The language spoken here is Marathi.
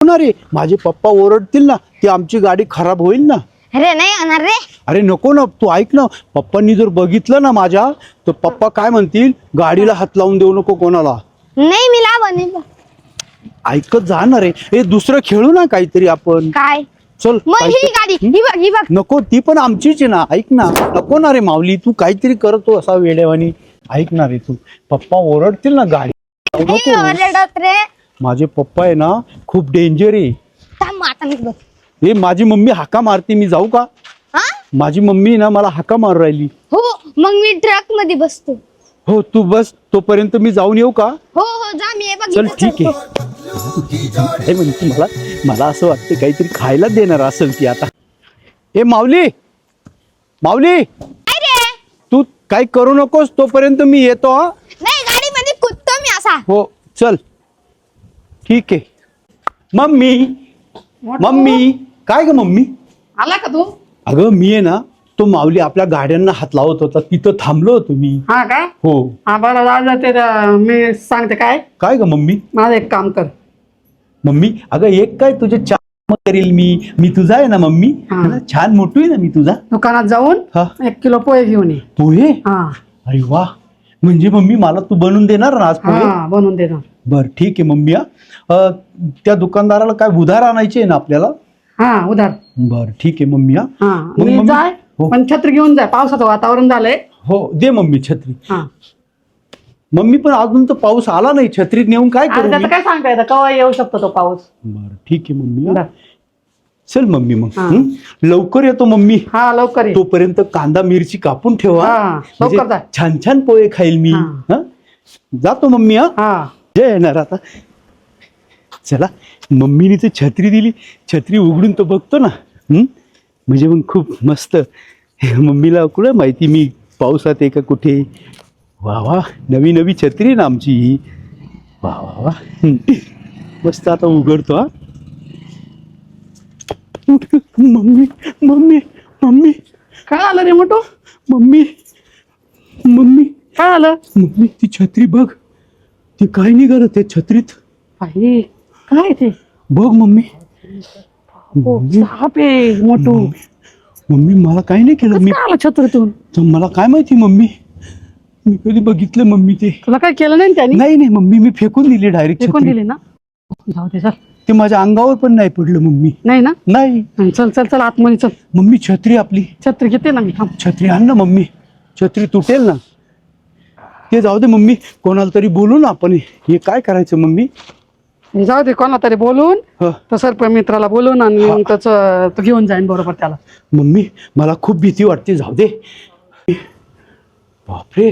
ना रे, माझे पप्पा ओरडतील ना की आमची गाडी खराब होईल ना. अरे नाही होणार रे. अरे नको ना, तू ऐक ना, पप्पांनी जर बघितलं ना माझ्या, तर पप्पा काय म्हणतील, गाडीला हात लावून देऊ नको कोणाला. नाही मी लावून. ऐकत जा ना रे. हे दुसरं खेळू ना काहीतरी आपण. काय चल मग ही गाडी ही बघ. नको, ती पण आमचीच आहे ना. ऐक ना, नको ना रे माऊली, तू काहीतरी करतो असा वेड्यावानी. ऐक ना रे, तू पप्पा ओरडतील ना गाडी नको. ओरडत रे. माझे पप्पा आहे ना खूप डेंजर आहे. थांब आता मी बघ. हे माझी मम्मी हाका मारते, मी जाऊ का? हा माझी मम्मी ना मला हाका मारू राहिली. हो मग मी ट्रक मध्ये बसतो. हो तू बस, तोपर्यंत मी जाऊन येऊ का? हो हो जा मी बघ. चल ठीक आहे. हे म्हणते मला असं वाटतं काहीतरी खायला देणार असेल ती आता. ए माऊली, माऊली, काय रे? तू काही करू नकोस, तोपर्यंत मी येतो. हा नाही गाडी मध्ये कुदतो मी असा. हो चल ठीक आहे. मम्मी, मम्मी, काय ग मम्मी? आला का तू? अगं मी आहे ना, तो माऊली आपल्या गाड्यांना हात लावत होता, तिथं थांबलो होतो मी. हा का? हो. हा बरं जाते. मी सांगते काय ग मम्मी? माझं एक काम कर. मम्मी अगं एक काय, तुझे छान करील मी तुझा आहे ना मम्मी. हा. है ना, छान मोठू आहे ना मी तुझा. दुकानात जाऊन हा. 1 किलो पोहे घेऊन ये. पोहे? हा अरे वा, म्हणजे मम्मी मला तू बनवून देणार ना आज पोहे? हा बनवून देणार. बर ठीक आहे मम्मी. त्या दुकानदाराला काय उधार आणायचे ना आपल्याला? हा उधार. बर ठीक आहे मम्मी. हा मग मी मम्मी- जाय हो. पण छत्री घेऊन जाय, पावसाचं वातावरण झालंय. हो दे मम्मी छत्री. हा मम्मी पण अजून तर पाऊस आला नाही, छत्री नेऊन काय अरे करू त्याचं मी? काय सांगता येतं, केव्हा येऊ शकतो तो पाऊस. बर ठीक आहे मम्मी. बरं. चल मम्मी मग. हा. लवकर येतो मम्मी. हा लवकर ये. तोपर्यंत कांदा मिरची कापून ठेवा. हा, लवकर जा. छान छान पोहे खाईल मी. हा. हा? जातो मम्मी. हा हा जय येणार आता. चला, मम्मीने तर छत्री दिली, छत्री उघडून तो बघतो ना. म्हणजे मग खूप मस्त. मम्मीला कुठं माहिती मी पावसात आहे का कुठे. वा वा, नवी नवी छत्री ना आमची. वा वा वा. मस्त आता उघडतो. हा मम्मी, मम्मी, मम्मी, काय आलं रे मोठू? मम्मी, मम्मी, काय आलं? मम्मी, ती छत्री बघ. ती काय निघालं त्या छत्रीत. आई काय ते? बघ मम्मी. हो, साप आहे मोठू. मम्मी मला काही नाही केलं. मी काय आलं छत्रीतून? तर मला काय माहिती मम्मी, मी कधी बघितलं मम्मी ते. तुला काय केलं नाही त्याने? नाही नाही मम्मी, मी फेकून दिली डायरेक्ट फेकून छत्री. दिली ना? जाऊ दे चल. ते माझ्या अंगावर पण नाही पडलं मम्मी. नाही ना? नाही चल चल चल आतमध्ये चल. मम्मी, छत्री आपली. छत्री घेते ना मी. थांब. छत्री आण ना मम्मी, छत्री तुटेल ना. ते जाऊ दे मम्मी, कोणाला तरी बोलू ना आपण. हे काय करायचं मम्मी? हे जाऊ दे, कोणाला तरी बोलून हं. तर मित्राला बोलून आणि मग त्याचं तो घेऊन जाईन बरोबर त्याला. मम्मी मला खूप भीती वाटते. जाऊ दे. बापरे,